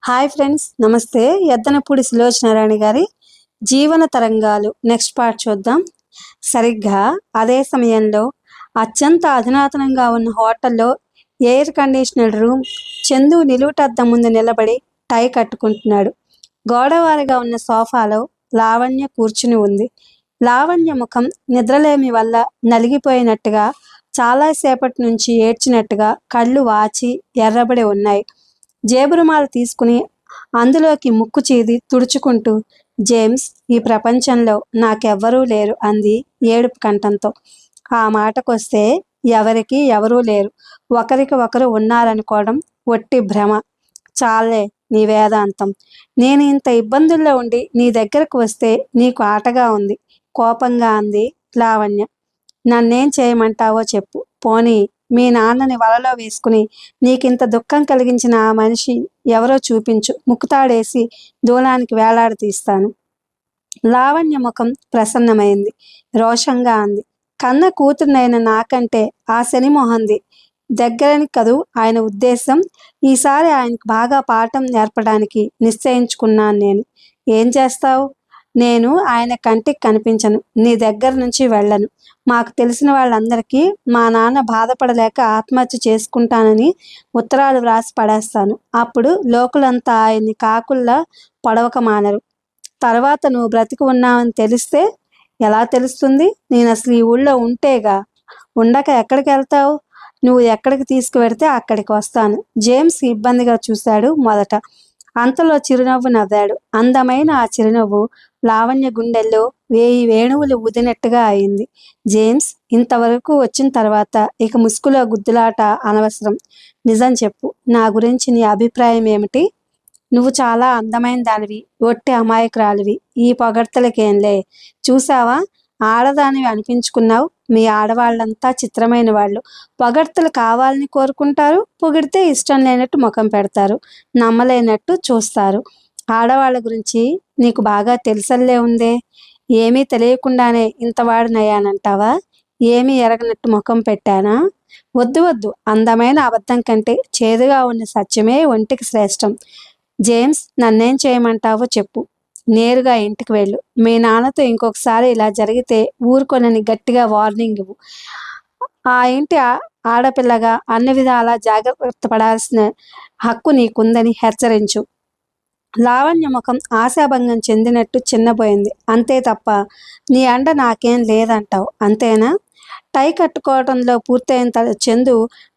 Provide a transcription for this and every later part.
Hi friends, నమస్తే. ఎద్దనపూడి సులోచనారాణి గారి జీవన తరంగాలు నెక్స్ట్ పార్ట్ చూద్దాం. సరిగ్గా అదే సమయంలో అత్యంత అధునాతనంగా ఉన్న హోటల్లో ఎయిర్ కండిషనర్ రూమ్. చందు నిలువుటద్దం ముందు నిలబడి టై కట్టుకుంటున్నాడు. గోడవారిగా ఉన్న సోఫాలో లావణ్య కూర్చుని ఉంది. లావణ్య ముఖం నిద్రలేమి వల్ల నలిగిపోయినట్టుగా, చాలాసేపటి నుంచి ఏడ్చినట్టుగా కళ్ళు వాచి ఎర్రబడి ఉన్నాయి. జేబురుమాలు తీసుకుని అందులోకి ముక్కు చీది తుడుచుకుంటూ, జేమ్స్, ఈ ప్రపంచంలో నాకెవ్వరూ లేరు అంది ఏడుపు కంఠంతో. ఆ మాటకొస్తే ఎవరికి ఎవరూ లేరు, ఒకరికి ఒకరు ఉన్నారనుకోవడం ఒట్టి భ్రమ. చాలే నీ వేదాంతం. నేను ఇంత ఇబ్బందుల్లో ఉండి నీ దగ్గరకు వస్తే నీకు ఆటగా ఉంది, కోపంగా అంది లావణ్య. నన్నేం చేయమంటావో చెప్పు. పోనీ మీ నాన్నని వలలో వేసుకుని నీకింత దుఃఖం కలిగించిన ఆ మనిషి ఎవరో చూపించు, ముక్కుతాడేసి దూలానికి వేలాడదీస్తాను. లావణ్య ముఖం ప్రసన్నమైంది. రోషంగా అంది, కన్న కూతురునైన నాకంటే ఆ శని మొహంది దగ్గరని కదూ ఆయన ఉద్దేశం. ఈసారి ఆయనకు బాగా పాఠం నేర్పడానికి నిశ్చయించుకున్నాను నేను. ఏం చేస్తావు? నేను ఆయన కంటికి కనిపించను, నీ దగ్గర నుంచి వెళ్ళను. మాకు తెలిసిన వాళ్ళందరికీ మా నాన్న బాధపడలేక ఆత్మహత్య చేసుకుంటానని ఉత్తరాలు వ్రాసి పడేస్తాను. అప్పుడు లోకులంతా ఆయన్ని కాకుల్లా పొడవక మానరు. తర్వాత నువ్వు బ్రతికి ఉన్నావని తెలిస్తే? ఎలా తెలుస్తుంది? నేను అసలు ఈ ఊళ్ళో ఉంటేగా. ఉండక ఎక్కడికి వెళ్తావు? నువ్వు ఎక్కడికి తీసుకువెడితే అక్కడికి వస్తాను. జేమ్స్ ఇబ్బందిగా చూశాడు మొదట. అంతలో చిరునవ్వు నవ్వాడు. అందమైన ఆ చిరునవ్వు లావణ్య గుండెల్లో 1000 వేణువులు ఊదినట్టుగా అయింది. జేమ్స్, ఇంతవరకు వచ్చిన తర్వాత ఇక ముసుగులో గుద్దులాట అనవసరం. నిజం చెప్పు, నా గురించి నీ అభిప్రాయం ఏమిటి? నువ్వు చాలా అందమైన దానివి, ఒట్టి అమాయకురాలివి. ఈ పొగడ్తలకేంలే. చూసావా, ఆడదానివి అనిపించుకున్నావు. మీ ఆడవాళ్ళంతా చిత్రమైన వాళ్ళు. పొగడ్తలు కావాలని కోరుకుంటారు, పొగిడితే ఇష్టం లేనట్టు ముఖం పెడతారు, నమ్మలేనట్టు చూస్తారు. ఆడవాళ్ళ గురించి నీకు బాగా తెలుసల్లే ఉందే. ఏమీ తెలియకుండానే ఇంతవాడినయ్యానంటావా? ఏమీ ఎరగనట్టు ముఖం పెట్టానా? వద్దు వద్దు, అందమైన అబద్ధం కంటే చేదుగా ఉన్న సత్యమే ఒంటికి శ్రేష్టం. జేమ్స్, నన్నేం చేయమంటావో చెప్పు. నేరుగా ఇంటికి వెళ్ళు. మీ నాన్నతో ఇంకొకసారి ఇలా జరిగితే ఊరుకొనని గట్టిగా వార్నింగ్ ఇవ్వు. ఆ ఇంటి ఆడపిల్లగా అన్ని విధాలా జాగ్రత్త పడాల్సిన హక్కు నీకుందని హెచ్చరించు. లావణ్య ముఖం ఆశాభంగం చెందినట్టు చిన్నపోయింది. అంతే తప్ప నీ అండ నాకేం లేదంటావు, అంతేనా? టై కట్టుకోవడంలో పూర్తయిన చందు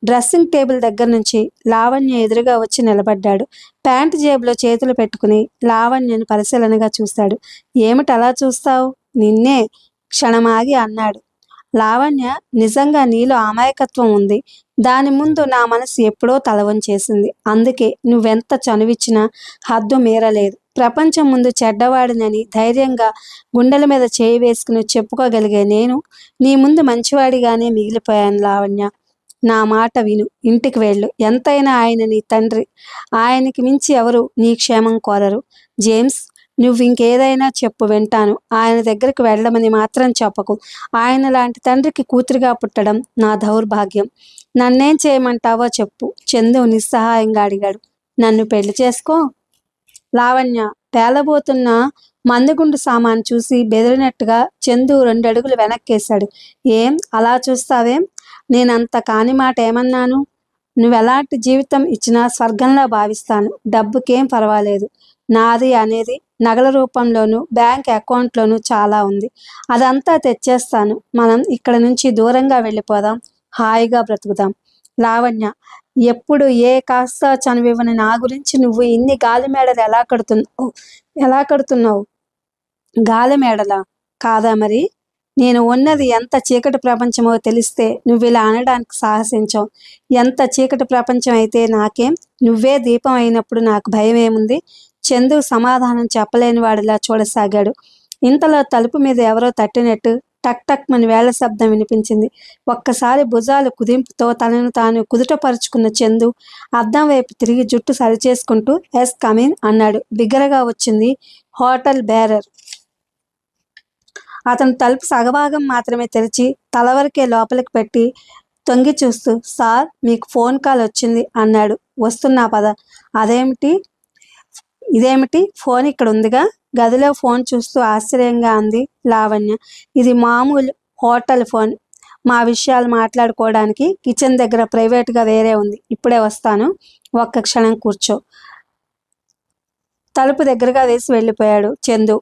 డ్రెస్సింగ్ టేబుల్ దగ్గర నుంచి లావణ్య ఎదురుగా వచ్చి నిలబడ్డాడు. ప్యాంటు జేబులో చేతులు పెట్టుకుని లావణ్యను పరిశీలనగా చూశాడు. ఏమిటి అలా చూస్తావు? నిన్నే. క్షణమాగి అన్నాడు. లావణ్య, నిజంగా నీలో అమాయకత్వం ఉంది. దాని ముందు నా మనసు ఎప్పుడో తలవంచేసింది. అందుకే నువ్వెంత చనువిచ్చినా హద్దు మీరలేదు. ప్రపంచం ముందు చెడ్డవాడినని ధైర్యంగా గుండెల మీద చేయి వేసుకుని చెప్పుకోగలిగే నేను నీ ముందు మంచివాడిగానే మిగిలిపోయాను. లావణ్య, నా మాట విను. ఇంటికి వెళ్ళు. ఎంతైనా ఆయన నీ తండ్రి. ఆయనకి మించి ఎవరు నీ క్షేమం కోరరు. జేమ్స్, నువ్వు ఇంకేదైనా చెప్పు, వింటాను. ఆయన దగ్గరికి వెళ్ళమని మాత్రం చెప్పకు. ఆయన లాంటి తండ్రికి కూతురిగా పుట్టడం నా దౌర్భాగ్యం. నన్నేం చేయమంటావో చెప్పు. చందు నిస్సహాయంగా అడిగాడు. నన్ను పెళ్లి చేసుకో. లావణ్య పేలబోతున్న మందుగుండు సామాను చూసి బెదిరినట్టుగా చందు 2 అడుగులు వెనక్కేశాడు. ఏం అలా చూస్తావేం? నేనంత కాని మాట ఏమన్నాను? నువ్వెలాంటి జీవితం ఇచ్చినా స్వర్గంలా భావిస్తాను. డబ్బుకేం పర్వాలేదు. నాది అనేది నగల రూపంలోనూ బ్యాంక్ అకౌంట్లోనూ చాలా ఉంది. అదంతా తెచ్చేస్తాను. మనం ఇక్కడ నుంచి దూరంగా వెళ్ళిపోదాం, హాయిగా బ్రతుకుదాం. లావణ్య, ఎప్పుడు ఏ కాస్త చనువివ్వని నా గురించి నువ్వు ఇన్ని గాలిమేడలు ఎలా కడుతున్నావు? గాలిమేడలా? కాదా మరి? నేను ఉన్నది ఎంత చీకటి ప్రపంచమో తెలిస్తే నువ్వు ఇలా అనడానికి సాహసించావు. ఎంత చీకటి ప్రపంచం అయితే నాకేం? నువ్వే దీపం అయినప్పుడు నాకు భయం ఏముంది? చందు సమాధానం చెప్పలేని వాడిలా చూడసాగాడు. ఇంతలో తలుపు మీద ఎవరో తట్టినట్టు టక్ టక్ మని వేళ్ల శబ్దం వినిపించింది. ఒక్కసారి భుజాలు కుదింపుతో తనను తాను కుదుటపరుచుకున్న చందు అద్దం వైపు తిరిగి జుట్టు సరిచేసుకుంటూ ఎస్ కమిన్ అన్నాడు. బిగ్గరగా వచ్చింది హోటల్ బేరర్. అతను తలుపు సగభాగం మాత్రమే తెరిచి తలవరకే లోపలికి పెట్టి తొంగి చూస్తూ, సార్, మీకు ఫోన్ కాల్ వచ్చింది అన్నాడు. వస్తున్నా పద. అదేమిటి? ఇదేమిటి ఫోన్ ఇక్కడ ఉందిగా? గదిలో ఫోన్ చూస్తూ ఆశ్చర్యంగా అంది లావణ్య. ఇది మామూలు హోటల్ ఫోన్. మా విషయాలు మాట్లాడుకోవడానికి కిచెన్ దగ్గర ప్రైవేట్గా వేరే ఉంది. ఇప్పుడే వస్తాను, ఒక్క క్షణం కూర్చో. తలుపు దగ్గరగా వేసి వెళ్ళిపోయాడు చందు.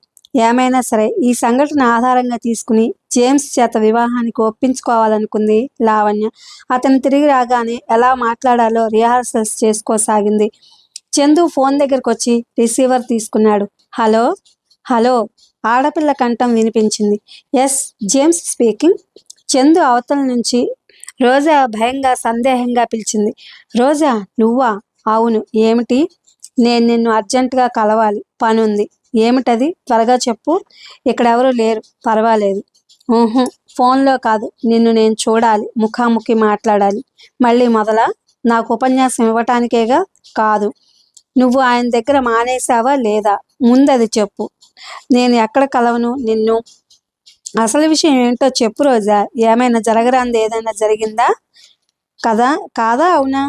ఏమైనా సరే ఈ సంఘటన ఆధారంగా తీసుకుని జేమ్స్ చేత వివాహానికి ఒప్పించుకోవాలనుకుంది లావణ్య. అతను తిరిగి రాగానే ఎలా మాట్లాడాలో రిహార్సల్స్ చేసుకోసాగింది. చందు ఫోన్ దగ్గరకు వచ్చి రిసీవర్ తీసుకున్నాడు. హలో హలో ఆడపిల్ల కంఠం వినిపించింది. Yes, James speaking. చందు అవతల నుంచి రోజా భయంగా సందేహంగా పిలిచింది. రోజా నువ్వా? అవును. ఏమిటి? నేను నిన్ను అర్జెంటుగా కలవాలి, పనుంది. ఏమిటది? త్వరగా చెప్పు. ఇక్కడెవరూ లేరు, పర్వాలేదు. ఊహు, ఫోన్లో కాదు, నిన్ను నేను చూడాలి, ముఖాముఖి మాట్లాడాలి. మళ్ళీ మొదలా? నాకు ఉపన్యాసం ఇవ్వటానికేగా? కాదు. నువ్వు ఆయన దగ్గర మానేశావా లేదా? ముందది చెప్పు. నేను ఎక్కడ కలవను నిన్ను? అసలు విషయం ఏంటో చెప్పు రోజా. ఏమైనా జరగరాంది ఏదైనా జరిగిందా? కదా కాదా అవునా?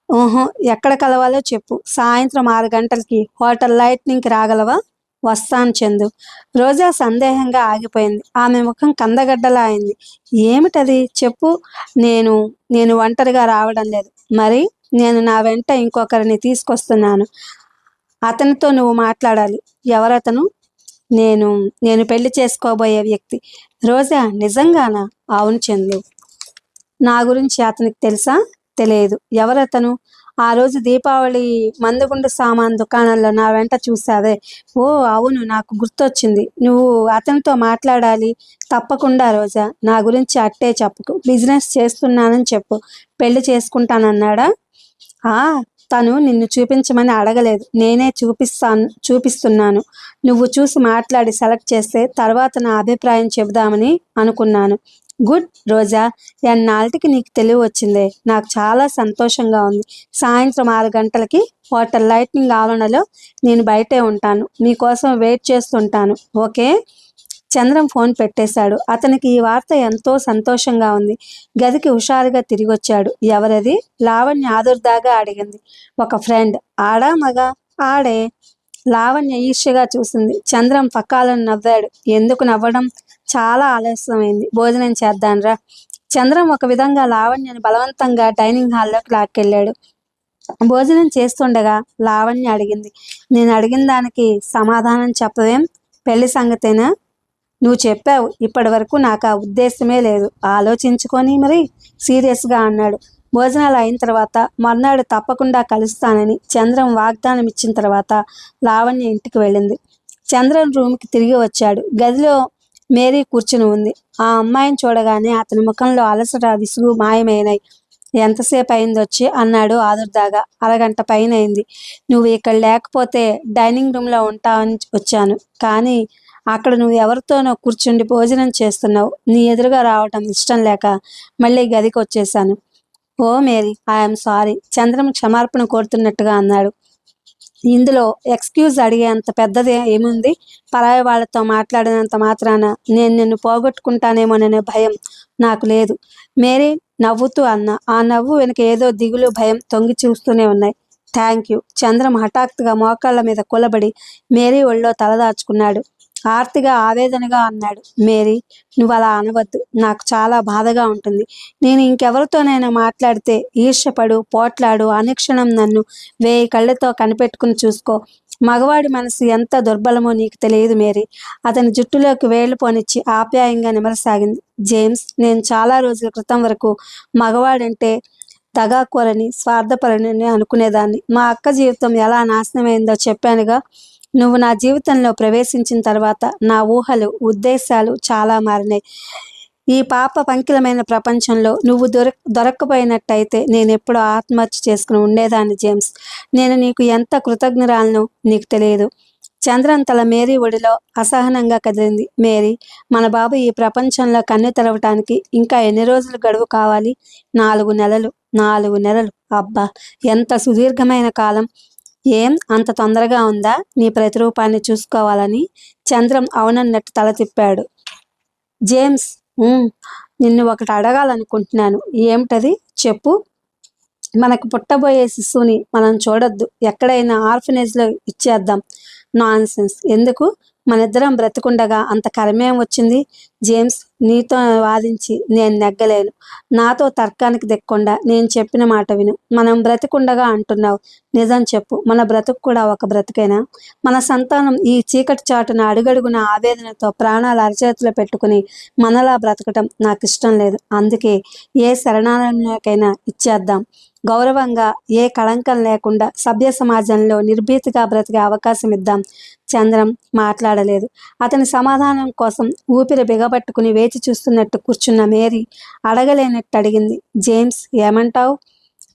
ఊహు, ఎక్కడ కలవాలో చెప్పు. సాయంత్రం 6 గంటలకి హోటల్ లైట్నింగ్కి రాగలవా? వస్తాను చందు. రోజా సందేహంగా ఆగిపోయింది. ఆమె ముఖం కందగడ్డలా అయింది. ఏమిటది? చెప్పు. నేను నేను ఒంటరిగా రావడం లేదు. మరి? నేను నా వెంట ఇంకొకరిని తీసుకొస్తున్నాను. అతనితో నువ్వు మాట్లాడాలి. ఎవరతను? నేను నేను పెళ్లి చేసుకోబోయే వ్యక్తి. రోజా నిజంగానా? అవును చందు. నా గురించి అతనికి తెలుసా? తెలియదు. ఎవరతను? ఆ రోజు దీపావళి మందుగుండు సామాన్ దుకాణంలో నా వెంట చూసావే? ఓ అవును, నాకు గుర్తొచ్చింది. నువ్వు అతనితో మాట్లాడాలి. తప్పకుండా రోజా. నా గురించి అట్టే చెప్పకు. బిజినెస్ చేస్తున్నానని చెప్పు. పెళ్లి చేసుకుంటానన్నాడా? ఆ తను నిన్ను చూపించమని అడగలేదు, నేనే చూపిస్తున్నాను. నువ్వు చూసి మాట్లాడి సెలెక్ట్ చేస్తే తర్వాత నా అభిప్రాయం చెబుదామని అనుకున్నాను. గుడ్ రోజా, ఎన్నాళ్ళకి నీకు తెలివి వచ్చిందే. నాకు చాలా సంతోషంగా ఉంది. సాయంత్రం 6 గంటలకి హోటల్ లైట్నింగ్ ఆవరణలో నేను బయటే ఉంటాను. మీకోసం వెయిట్ చేస్తుంటాను. ఓకే? చంద్రం ఫోన్ పెట్టేశాడు. అతనికి ఈ వార్త ఎంతో సంతోషంగా ఉంది. గదికి హుషారుగా తిరిగొచ్చాడు. ఎవరది? లావణ్య ఆదుర్దాగా అడిగింది. ఒక ఫ్రెండ్. ఆడా మగా? ఆడే. లావణ్య ఈర్ష్యగా చూసింది. చంద్రం పక్కాలను నవ్వాడు. ఎందుకు నవ్వడం? చాలా ఆలస్యమైంది, భోజనం చేద్దాన్రా. చంద్రం ఒక విధంగా లావణ్యని బలవంతంగా డైనింగ్ హాల్లోకి లాక్కెళ్ళాడు. భోజనం చేస్తుండగా లావణ్య అడిగింది. నేను అడిగిన దానికి సమాధానం చెప్పవేం? పెళ్లి సంగతేనా? నువ్వు చెప్పావు. ఇప్పటి వరకు నాకు ఆ ఉద్దేశమే లేదు. ఆలోచించుకొని మరి సీరియస్గా అన్నాడు. భోజనాలు అయిన తర్వాత మర్నాడు తప్పకుండా కలుస్తానని చంద్రం వాగ్దానం ఇచ్చిన తర్వాత లావణ్య ఇంటికి వెళ్ళింది. చంద్రం రూమ్కి తిరిగి వచ్చాడు. గదిలో మేరీ కూర్చుని ఉంది. ఆ అమ్మాయిని చూడగానే అతని ముఖంలో అలసట, విసుగు మాయమైనాయి. ఎంతసేపు అయిందొచ్చి అన్నాడు ఆదుర్దాగా. అరగంట పైన అయింది. నువ్వు ఇక్కడ లేకపోతే డైనింగ్ రూమ్లో ఉంటావని వచ్చాను. కానీ అక్కడ నువ్వు ఎవరితోనో కూర్చుండి భోజనం చేస్తున్నావు. నీ ఎదురుగా రావటం ఇష్టం లేక మళ్ళీ గదికి వచ్చేసాను. ఓ మేరీ, ఐఎమ్ సారీ. చంద్రం క్షమార్పణ కోరుతున్నట్టుగా అన్నాడు. ఇందులో ఎక్స్క్యూజ్ అడిగే అంత పెద్దది ఏముంది? పరాయి వాళ్ళతో మాట్లాడినంత మాత్రాన నేను నిన్ను పోగొట్టుకుంటానేమోననే భయం నాకు లేదు. మేరీ నవ్వుతూ అన్న. ఆ నవ్వు వెనుక ఏదో దిగులు, భయం తొంగి చూస్తూనే ఉన్నాయి. Thank you. చంద్రం హఠాత్తుగా మోకాళ్ళ మీద కూలబడి మేరీ ఒళ్ళో తలదాచుకున్నాడు. ఆర్తిగా ఆవేదనగా అన్నాడు. మేరీ, నువ్వు అలా అనవద్దు. నాకు చాలా బాధగా ఉంటుంది. నేను ఇంకెవరితోనైనా మాట్లాడితే ఈర్ష్యపడు, పోట్లాడు, అనుక్షణం నన్ను 1000 కళ్ళతో కనిపెట్టుకుని చూసుకో. మగవాడి మనసు ఎంత దుర్బలమో నీకు తెలియదు మేరీ. అతని జుట్టులోకి వేళ్లు పోనిచ్చి ఆప్యాయంగా నిమరసాగింది. జేమ్స్, నేను చాలా రోజుల క్రితం వరకు మగవాడంటే దగాకోరని, స్వార్థపరుని అనుకునేదాన్ని. మా అక్క జీవితం ఎలా నాశనమైందో చెప్పానుగా. నువ్వు నా జీవితంలో ప్రవేశించిన తర్వాత నా ఊహలు, ఉద్దేశాలు చాలా మారినాయి. ఈ పాప పంకిలమైన ప్రపంచంలో నువ్వు దొరక్కపోయినట్టయితే నేనెప్పుడో ఆత్మహత్య చేసుకుని ఉండేదాన్ని జేమ్స్. నేను నీకు ఎంత కృతజ్ఞురాలనో నీకు తెలియదు. చంద్రం తల మేరీ ఒడిలో అసహనంగా కదిలింది. మేరీ, మన బాబు ఈ ప్రపంచంలో కన్ను తెరవటానికి ఇంకా ఎన్ని రోజులు గడువు కావాలి? 4 నెలలు. 4 నెలలు. అబ్బా, ఎంత సుదీర్ఘమైన కాలం. ఏం అంత తొందరగా ఉందా నీ ప్రతిరూపాన్ని చూసుకోవాలని? చంద్రం అవునన్నట్టు తల తిప్పాడు. జేమ్స్, నిన్ను ఒకటి అడగాలనుకుంటున్నాను. ఏమిటది? చెప్పు. మనకు పుట్టబోయే శిశువుని మనం చూడొద్దు, ఎక్కడైనా ఆర్ఫనేజ్లో ఇచ్చేద్దాం. నాన్సెన్స్. ఎందుకు? మనిద్దరం బ్రతికుండగా అంత కర్మేం వచ్చింది? జేమ్స్, నీతో వాదించి నేను నెగ్గలేను. నాతో తర్కానికి దిక్కుండా నేను చెప్పిన మాట విను. మనం బ్రతికుండగా అంటున్నావు, నిజం చెప్పు, మన బ్రతుకు కూడా ఒక బ్రతికేనా? మన సంతానం ఈ చీకటి చాటున అడుగడుగున ఆవేదనతో ప్రాణాలు అరచేతిలో పెట్టుకుని మనలా బ్రతకటం నాకు ఇష్టం లేదు. అందుకే ఏ శరణాలయంలోకైనా ఇచ్చేద్దాం. గౌరవంగా, ఏ కళంకం లేకుండా సభ్య సమాజంలో నిర్భీతిగా బ్రతికే అవకాశం ఇద్దాం. చంద్రం మాట్లాడలేదు. అతని సమాధానం కోసం ఊపిరి బిగబట్టుకుని వేచి చూస్తున్నట్టు కూర్చున్న మేరీ అడగలేనట్టు అడిగింది, జేమ్స్, ఏమంటావు?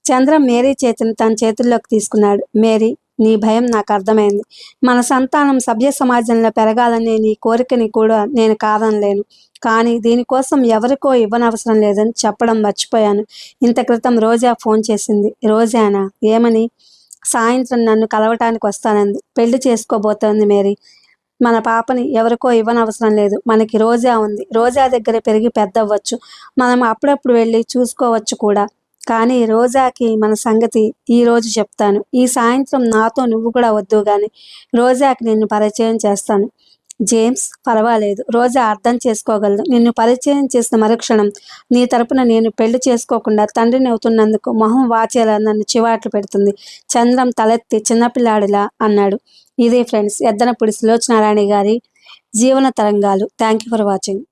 చంద్రం మేరీ చేతిని తన చేతుల్లోకి తీసుకున్నాడు. మేరీ, నీ భయం నాకు అర్థమైంది. మన సంతానం సభ్య సమాజంలో పెరగాలనే నీ కోరికని కూడా నేను కాదనలేను. కానీ దీనికోసం ఎవరికో ఇవ్వనవసరం లేదని చెప్పడం మర్చిపోయాను. ఇంత క్రితం రోజా ఫోన్ చేసింది. రోజానా? ఏమని? సాయంత్రం నన్ను కలవటానికి వస్తానంది. పెళ్లి చేసుకోబోతోంది మేరీ. మన పాపని ఎవరికో ఇవ్వనవసరం లేదు. మనకి రోజా ఉంది. రోజా దగ్గర పెరిగి పెద్దవ్వచ్చు. మనం అప్పుడప్పుడు వెళ్ళి చూసుకోవచ్చు కూడా. కానీ రోజాకి మన సంగతి ఈ రోజు చెప్తాను. ఈ సాయంత్రం నాతో నువ్వు కూడా వద్దు గాని రోజాకి నిన్ను పరిచయం చేస్తాను. జేమ్స్, పర్వాలేదు, రోజా అర్థం చేసుకోగలదు. నిన్ను పరిచయం చేసిన మరుక్షణం నీ తరపున నేను పెళ్లి చేసుకోకుండా తండ్రిని అవుతున్నందుకు మొహం వాచేలా నన్ను చివాట్లు పెడుతుంది. చంద్రం తలెత్తి చిన్నపిల్లాడిలా అన్నాడు. ఇదే ఫ్రెండ్స్, ఎద్దనపూడి సులోచనారాణి గారి జీవన తరంగాలు. Thank you for watching.